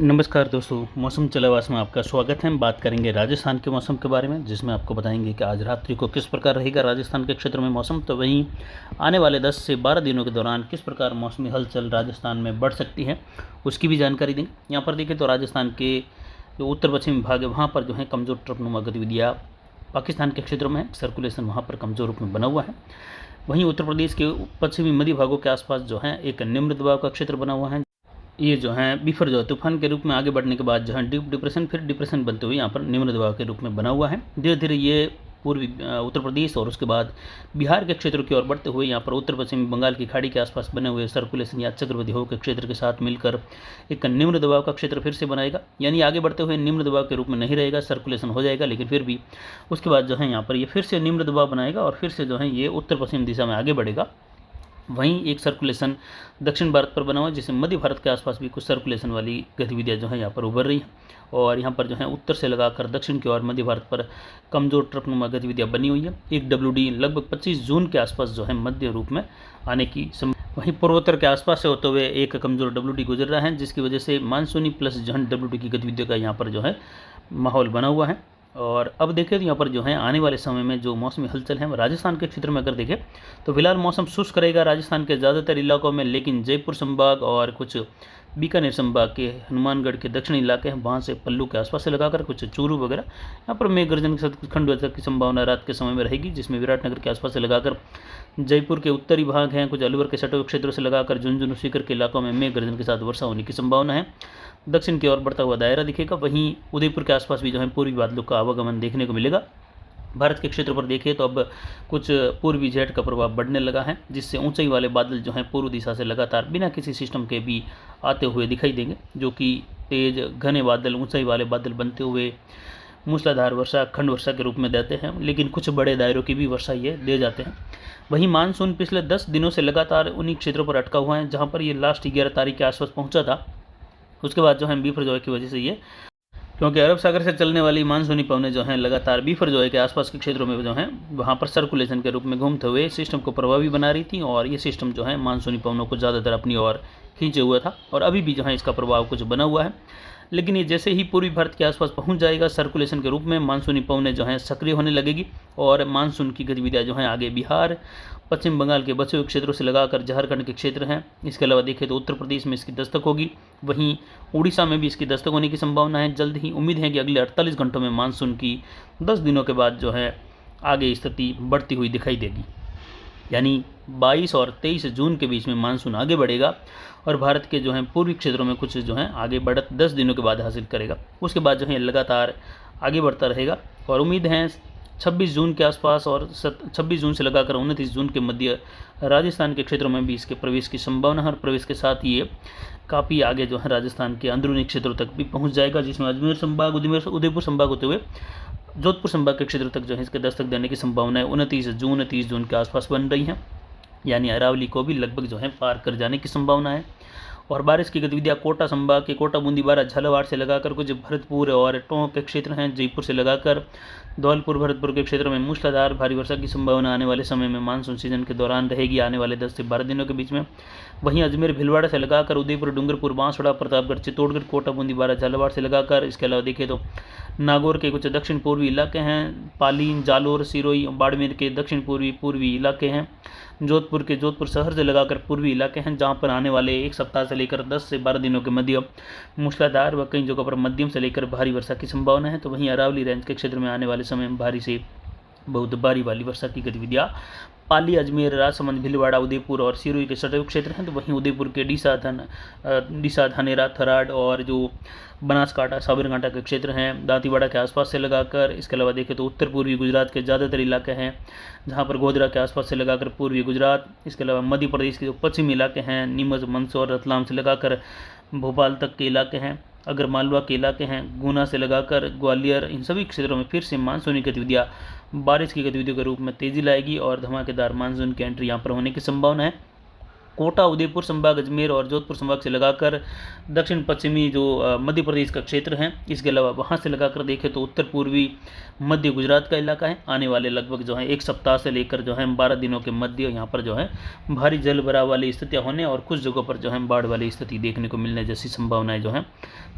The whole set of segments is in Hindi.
नमस्कार दोस्तों, मौसम चलावास में आपका स्वागत है। हम बात करेंगे राजस्थान के मौसम के बारे में, जिसमें आपको बताएंगे कि आज रात्रि को किस प्रकार रहेगा राजस्थान के क्षेत्र में मौसम। तो वहीं आने वाले 10 से 12 दिनों के दौरान किस प्रकार मौसमी हलचल राजस्थान में बढ़ सकती है, उसकी भी जानकारी देंगे। यहाँ पर देखें तो राजस्थान के जो उत्तर पश्चिमी भाग है, वहाँ पर जो है कमज़ोर ट्रफनुमा गतिविधियाँ पाकिस्तान के क्षेत्रों में, सर्कुलेशन वहाँ पर कमज़ोर रूप में बना हुआ है। वहीं उत्तर प्रदेश के पश्चिमी मध्य भागों के आसपास जो है एक निम्न दबाव का क्षेत्र बना हुआ है। ये जो है बीफर जो है तूफान के रूप में आगे बढ़ने के बाद जो है डीप डिप्रेशन, फिर डिप्रेशन बनते हुए यहाँ पर निम्न दबाव के रूप में बना हुआ है। धीरे धीरे ये पूर्वी उत्तर प्रदेश और उसके बाद बिहार के क्षेत्र की ओर बढ़ते हुए यहाँ पर उत्तर पश्चिमी बंगाल की खाड़ी के आसपास बने हुए सर्कुलेशन या चक्रवाती हवा के क्षेत्र के साथ मिलकर एक निम्न दबाव का क्षेत्र फिर से बनाएगा। यानी आगे बढ़ते हुए निम्न दबाव के रूप में नहीं रहेगा, सर्कुलेशन हो जाएगा, लेकिन फिर भी उसके बाद जो है यहाँ पर ये फिर से निम्न दबाव बनाएगा और फिर से जो है ये उत्तर पश्चिम दिशा में आगे बढ़ेगा। वहीं एक सर्कुलेशन दक्षिण भारत पर बना हुआ है, जिससे मध्य भारत के आसपास भी कुछ सर्कुलेशन वाली गतिविधियां जो है यहाँ पर उभर रही हैं। और यहाँ पर जो है उत्तर से लगाकर दक्षिण की ओर मध्य भारत पर कमज़ोर ट्रफनुमा गतिविधियां बनी हुई है। एक WD लगभग 25 जून के आसपास जो है मध्य रूप में आने की वहीं पूर्वोत्तर के आसपास से होते हुए एक कमज़ोर WD गुजर रहा है, जिसकी वजह से मानसूनी प्लस जहन WD की गतिविधियों का यहाँ पर जो है माहौल बना हुआ है। और अब देखें तो यहाँ पर जो है आने वाले समय में जो मौसमी हलचल है राजस्थान के क्षेत्र में अगर देखें तो फिलहाल मौसम शुष्क रहेगा राजस्थान के ज़्यादातर इलाकों में, लेकिन जयपुर संभाग और कुछ बीकानेर संभाग के हनुमानगढ़ के दक्षिणी इलाके हैं, वहाँ से पल्लू के आसपास से लगाकर कुछ चूरू वगैरह यहाँ पर मेघ गर्जन के साथ खंड वर्षा की संभावना रात के समय में रहेगी, जिसमें विराटनगर के आसपास से लगाकर जयपुर के उत्तरी भाग हैं, कुछ अलवर के सटे हुए क्षेत्रों से लगाकर झुंझुनू सीकर के इलाकों में मेघ गर्जन के साथ वर्षा होने की संभावना है। दक्षिण की ओर बढ़ता हुआ दायरा दिखेगा। वहीं उदयपुर के आसपास भी जो है पूर्वी बादलों का आवागमन देखने को मिलेगा। भारत के क्षेत्र पर देखें तो अब कुछ पूर्वी जेट का प्रभाव बढ़ने लगा है, जिससे ऊंचाई वाले बादल जो हैं पूर्व दिशा से लगातार बिना किसी सिस्टम के भी आते हुए दिखाई देंगे, जो कि तेज घने बादल, ऊंचाई वाले बादल बनते हुए मूसलाधार वर्षा, खंड वर्षा के रूप में देते हैं, लेकिन कुछ बड़े दायरों की भी वर्षा ये दे जाते हैं। वहीं मानसून पिछले 10 दिनों से लगातार उन्हीं क्षेत्रों पर अटका हुआ है, जहाँ पर ये लास्ट 11 तारीख के आसपास पहुँचा था। उसके बाद जो है बीफर की वजह से ये, क्योंकि अरब सागर से चलने वाली मानसूनी पवनें जो हैं लगातार बीफर के आसपास के क्षेत्रों में जो हैं वहाँ पर सर्कुलेशन के रूप में घूमते हुए सिस्टम को प्रभावी बना रही थी, और ये सिस्टम जो है मानसूनी पवनों को ज़्यादातर अपनी ओर खींचे हुआ था, और अभी भी जो है इसका प्रभाव कुछ बना हुआ है। लेकिन ये जैसे ही पूर्वी भारत के आसपास पहुंच जाएगा सर्कुलेशन के रूप में, मानसूनी पवनें जो हैं सक्रिय होने लगेगी, और मानसून की गतिविधियाँ जो हैं आगे बिहार, पश्चिम बंगाल के बचे हुए क्षेत्रों से लगाकर झारखंड के क्षेत्र हैं। इसके अलावा देखें तो उत्तर प्रदेश में इसकी दस्तक होगी, वहीं उड़ीसा में भी इसकी दस्तक होने की संभावना है। जल्द ही उम्मीद है कि अगले 48 घंटों में मानसून की 10 दिनों के बाद जो है आगे स्थिति बढ़ती हुई दिखाई देगी। यानी 22 और 23 जून के बीच में मानसून आगे बढ़ेगा और भारत के जो है पूर्वी क्षेत्रों में कुछ जो है आगे बढ़त 10 दिनों के बाद हासिल करेगा। उसके बाद जो है लगातार आगे बढ़ता रहेगा, और उम्मीद है 26 जून के आसपास और 26 जून से लगाकर 29 जून के मध्य राजस्थान के क्षेत्रों में भी इसके प्रवेश की संभावना है, और प्रवेश के साथ ही ये काफ़ी आगे जो है राजस्थान के अंदरूनी क्षेत्रों तक भी पहुंच जाएगा, जिसमें अजमेर संभाग, उदयपुर संभाग होते हुए जोधपुर संभाग के क्षेत्र तक जो है इसके दस्तक देने की संभावना है 29 जून 30 जून के आसपास बन रही है। यानी अरावली को भी लगभग जो है पार कर जाने की संभावना है। और बारिश की गतिविधियाँ कोटा संभाग के कोटा, बूंदी, बारा, झालावाड़ से लगाकर कुछ भरतपुर और टोंक के क्षेत्र हैं, जयपुर से लगाकर धौलपुर, भरतपुर के क्षेत्र में मूसलाधार भारी वर्षा की संभावना आने वाले समय में मानसून सीजन के दौरान रहेगी, आने वाले 10 से 12 दिनों के बीच में। वहीं अजमेर, भीलवाड़ा से लगाकर उदयपुर, डूंगरपुर, बांसवाड़ा, प्रतापगढ़, चित्तौड़गढ़, कोटा, बूंदी, बारा, झालावाड़ से लगाकर, इसके अलावा देखें तो नागौर के कुछ दक्षिण पूर्वी इलाके हैं, पालीन, जालोर, सिरोही, बाड़मेर के दक्षिण पूर्वी इलाके हैं, जोधपुर शहर से लगाकर पूर्वी इलाके हैं, जहां पर आने वाले एक सप्ताह से लेकर 10 से 12 दिनों के मध्य मूसलाधार व कई जगहों पर मध्यम से लेकर भारी वर्षा की संभावना है। तो वहीं अरावली रेंज के क्षेत्र में आने वाले समय में भारी से बहुत भारी वाली वर्षा की गतिविधियाँ पाली, अजमेर, राजसमंद, भीलवाड़ा, उदयपुर और सिरोही के सटे क्षेत्र हैं। तो वहीं उदयपुर के डीसा, धानेरा, थराद और जो बनासकांठा, साबरकांठा के क्षेत्र हैं, दांतीवाड़ा के आसपास से लगाकर, इसके अलावा देखें तो उत्तर पूर्वी गुजरात के ज़्यादातर इलाके हैं, जहां पर गोधरा के आसपास से लगाकर पूर्वी गुजरात, इसके अलावा मध्य प्रदेश के जो पश्चिमी इलाके हैं, नीमच, मंदसौर, रतलाम से लगाकर भोपाल तक के इलाके हैं, अगर मालवा के इलाके हैं, गुना से लगाकर ग्वालियर, इन सभी क्षेत्रों में फिर से मानसूनी गतिविधियाँ बारिश की गतिविधियों के रूप में तेजी लाएगी, और धमाकेदार मानसून की एंट्री यहाँ पर होने की संभावना है। कोटा, उदयपुर संभाग, अजमेर और जोधपुर संभाग से लगाकर दक्षिण पश्चिमी जो मध्य प्रदेश का क्षेत्र है, इसके अलावा वहाँ से लगाकर देखें तो उत्तर पूर्वी मध्य गुजरात का इलाका है। आने वाले लगभग जो है 1 सप्ताह से लेकर जो है 12 दिनों के मध्य यहाँ पर जो है भारी जल भराव वाली स्थितियाँ होने और कुछ जगहों पर जो है बाढ़ वाली स्थिति देखने को मिलने जैसी संभावनाएं जो है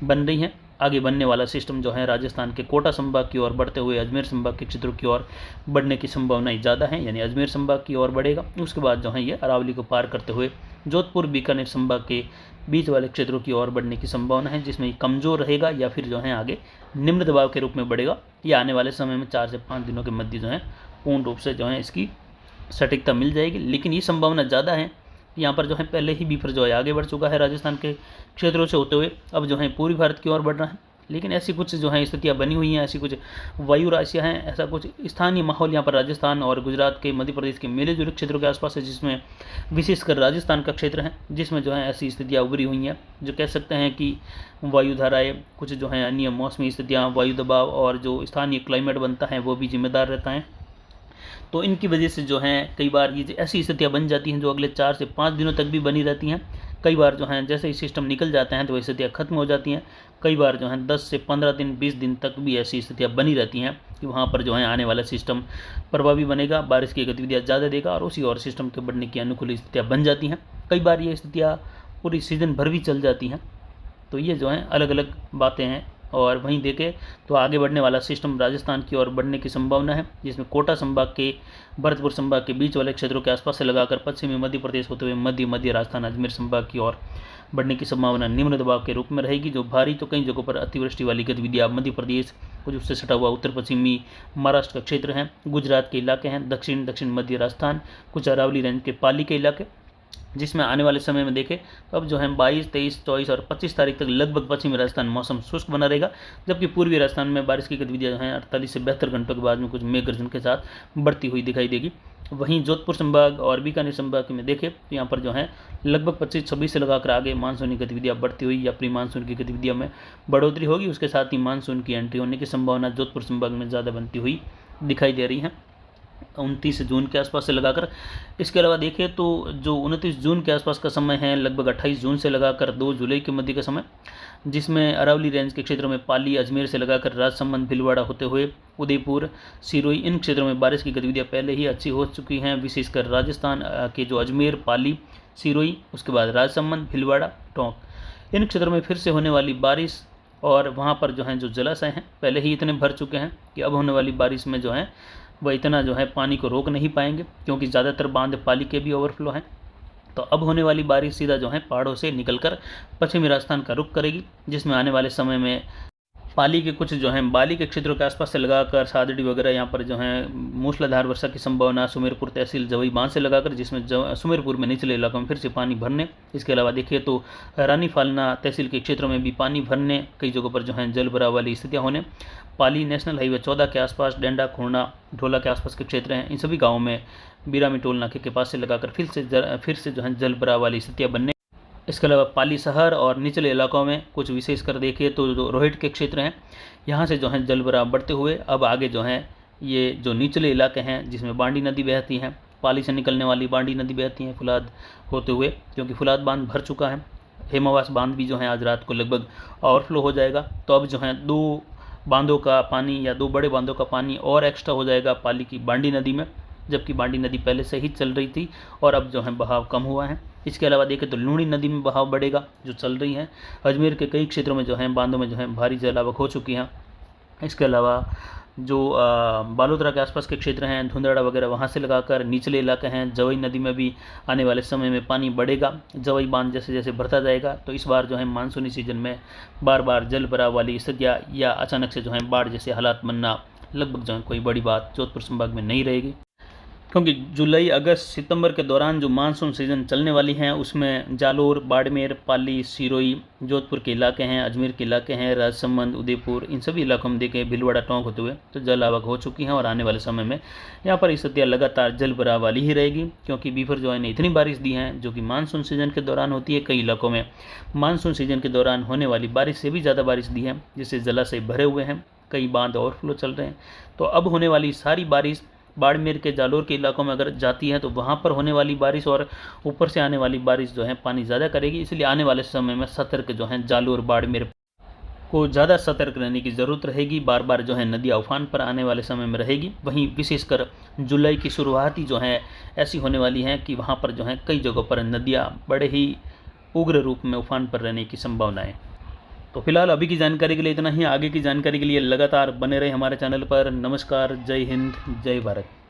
बन रही हैं। आगे बनने वाला सिस्टम जो है राजस्थान के कोटा संभाग की ओर बढ़ते हुए अजमेर संभाग के क्षेत्रों की ओर बढ़ने की संभावनाएं ज़्यादा हैं, यानी अजमेर संभाग की ओर बढ़ेगा। उसके बाद जो है ये अरावली को पार करते हुए जोधपुर बीकानेर संभाग के बीच वाले क्षेत्रों की ओर बढ़ने की संभावना है, जिसमें ये कमज़ोर रहेगा या फिर जो है आगे निम्न दबाव के रूप में बढ़ेगा। ये आने वाले समय में 4 से 5 दिनों के मध्य जो है पूर्ण रूप से जो है इसकी सटीकता मिल जाएगी। लेकिन ये संभावना ज़्यादा है, यहाँ पर जो है पहले ही बीफर जो है आगे बढ़ चुका है राजस्थान के क्षेत्रों से होते हुए, अब जो है पूर्वी भारत की ओर बढ़ रहा है। लेकिन ऐसी कुछ जो है स्थितियाँ बनी हुई हैं, ऐसी कुछ वायु राशियाँ हैं, ऐसा कुछ स्थानीय माहौल यहाँ पर राजस्थान और गुजरात के मध्य प्रदेश के मिले जुले क्षेत्रों के आसपास है, जिसमें विशेषकर राजस्थान का क्षेत्र है, जिसमें जो है ऐसी स्थितियाँ उभरी हुई हैं जो कह सकते हैं कि वायु धाराएँ, कुछ जो है अन्य मौसमी स्थितियाँ, वायु दबाव और जो स्थानीय क्लाइमेट बनता है वो भी जिम्मेदार रहता है। तो इनकी वजह से जो है कई बार ये ऐसी स्थितियाँ बन जाती हैं जो अगले 4 से 5 दिनों तक भी बनी रहती हैं। कई बार जो है जैसे ही सिस्टम निकल जाते हैं तो वही स्थितियाँ खत्म हो जाती हैं। कई बार जो है 10 से 15 दिन 20 दिन तक भी ऐसी स्थितियाँ बनी रहती हैं कि वहाँ पर जो है आने वाला सिस्टम प्रभावी बनेगा, बारिश की गतिविधियाँ ज़्यादा देगा और उसी और सिस्टम के बढ़ने की अनुकूल स्थितियाँ बन जाती हैं। कई बार ये स्थितियाँ पूरी सीजन भर भी चल जाती हैं। तो ये जो है अलग अलग बातें हैं। और वहीं देखें तो आगे बढ़ने वाला सिस्टम राजस्थान की ओर बढ़ने की संभावना है, जिसमें कोटा संभाग के भरतपुर संभाग के बीच वाले क्षेत्रों के आसपास से लगाकर पश्चिमी मध्य प्रदेश होते हुए मध्य राजस्थान अजमेर संभाग की ओर बढ़ने की संभावना निम्न दबाव के रूप में रहेगी, जो भारी तो कई जगहों पर अतिवृष्टि वाली गतिविधियाँ मध्य प्रदेश, कुछ उससे सटा हुआ उत्तर पश्चिमी महाराष्ट्र का क्षेत्र है, गुजरात के इलाके हैं, दक्षिण मध्य राजस्थान, कुछ अरावली रेंज के पाली के इलाके, जिसमें आने वाले समय में देखें तो अब जो है 22, 23, 24 और 25 तारीख तक लगभग पश्चिमी राजस्थान मौसम शुष्क बना रहेगा, जबकि पूर्वी राजस्थान में बारिश की गतिविधियां जो हैं 48 से 72 घंटों के बाद में कुछ मेघ गर्जन के साथ बढ़ती हुई दिखाई देगी। वहीं जोधपुर संभाग और बीकानेर संभाग में देखें तो यहाँ पर जो है लगभग 25-26 से लगाकर आगे मानसून की गतिविधियाँ बढ़ती हुई या प्री मानसून की गतिविधियों में बढ़ोतरी होगी। उसके साथ ही मानसून की एंट्री होने की संभावना जोधपुर संभाग में ज़्यादा बनती हुई दिखाई दे रही है 29 जून के आसपास से लगाकर। इसके अलावा देखें तो जो 29 जून के आसपास का समय है लगभग 28 जून से लगाकर 2 जुलाई के मध्य का समय, जिसमें अरावली रेंज के क्षेत्रों में पाली, अजमेर से लगाकर राजसमंद, भीलवाड़ा होते हुए उदयपुर, सिरोही, इन क्षेत्रों में बारिश की गतिविधियाँ पहले ही अच्छी हो चुकी हैं। विशेषकर राजस्थान के जो अजमेर, पाली, सिरोही, उसके बाद राजसमंद, भीलवाड़ा, टोंक, इन क्षेत्रों में फिर से होने वाली बारिश और वहाँ पर जो है जो जलाशय हैं पहले ही इतने भर चुके हैं कि अब होने वाली बारिश में जो है वह इतना जो है पानी को रोक नहीं पाएंगे, क्योंकि ज़्यादातर बांध पाली के भी ओवरफ्लो हैं। तो अब होने वाली बारिश सीधा जो है पहाड़ों से निकलकर पश्चिमी राजस्थान का रुख करेगी, जिसमें आने वाले समय में पाली के कुछ जो है बाली के क्षेत्रों के आसपास से लगाकर सादड़ी वगैरह यहाँ पर जो है मूसलाधार वर्षा की संभावना, सुमेरपुर तहसील जवई बांध से लगाकर, जिसमें सुमेरपुर में निचले इलाकों में फिर से पानी भरने। इसके अलावा देखिए तो रानी फालना तहसील के क्षेत्रों में भी पानी भरने, कई जगहों पर जो है जल भराव वाली स्थितियाँ होने। पाली नेशनल हाईवे 14 के आसपास, डेंडा, खुरना, ढोला के आसपास के क्षेत्र हैं, इन सभी गाँवों में बीरामी टोल नाके के पास से लगाकर फिर से जो है जल भराव वाली स्थितियाँ बनने। इसके अलावा पाली शहर और निचले इलाकों में कुछ विशेषकर देखिए तो जो रोहित के क्षेत्र हैं यहाँ से जो है जल भराव बढ़ते हुए अब आगे जो है ये जो निचले इलाके हैं जिसमें बांडी नदी बहती हैं, पाली से निकलने वाली बांडी नदी बहती हैं फुलाद होते हुए, क्योंकि फुलाद बांध भर चुका है। हेमावास बांध भी जो है आज रात को लगभग ओवरफ्लो हो जाएगा। तो अब जो है 2 बांधों का पानी या 2 बड़े बांधों का पानी और एक्स्ट्रा हो जाएगा पाली की बांडी नदी में, जबकि बांडी नदी पहले से ही चल रही थी और अब जो है बहाव कम हुआ है। इसके अलावा देखें तो लूणी नदी में बहाव बढ़ेगा जो चल रही है। अजमेर के कई क्षेत्रों में जो है बांधों में जो है भारी जलावक हो चुकी हैं। इसके अलावा जो बालोतरा के आसपास के क्षेत्र हैं, धुंधड़ा वगैरह, वहाँ से लगाकर निचले इलाके हैं, जवई नदी में भी आने वाले समय में पानी बढ़ेगा। जवई बांध जैसे जैसे भरता जाएगा तो इस बार जो है मानसूनी सीजन में बार बार जल भराव वाली स्थितियाँ या अचानक से जो है बाढ़ जैसे हालात बनना लगभग जो है कोई बड़ी बात जोधपुर संभाग में नहीं रहेगी, क्योंकि जुलाई, अगस्त, सितंबर के दौरान जो मानसून सीज़न चलने वाली हैं उसमें जालोर, बाड़मेर, पाली, सिरोही, जोधपुर के इलाके हैं, अजमेर के इलाके हैं, राजसमंद, उदयपुर, इन सभी इलाकों में देखें भीलवाड़ा, टोंक होते हुए तो जल आवक हो चुकी हैं और आने वाले समय में यहाँ पर स्थितियाँ लगातार जल भराव वाली ही रहेगी, क्योंकि बीफर जो है ने इतनी बारिश दी है जो कि मानसून सीजन के दौरान होती है। कई इलाकों में मानसून सीजन के दौरान होने वाली बारिश से भी ज़्यादा बारिश दी है, जिससे जलाशय भरे हुए हैं, कई बांध ओवरफ्लो चल रहे हैं। तो अब होने वाली सारी बारिश बाड़मेर के जालोर के इलाकों में अगर जाती है तो वहाँ पर होने वाली बारिश और ऊपर से आने वाली बारिश जो है पानी ज़्यादा करेगी, इसलिए आने वाले समय में सतर्क जो है जालोर बाड़मेर को ज़्यादा सतर्क रहने की ज़रूरत रहेगी। बार बार जो है नदियाँ उफान पर आने वाले समय में रहेगी। वहीं विशेषकर जुलाई की शुरुआती जो है ऐसी होने वाली हैं कि वहाँ पर जो है कई जगहों पर नदियाँ बड़े ही उग्र रूप में उफान पर रहने की संभावनाएं। तो फिलहाल अभी की जानकारी के लिए इतना ही। आगे की जानकारी के लिए लगातार बने रहे हमारे चैनल पर। नमस्कार, जय हिंद, जय भारत।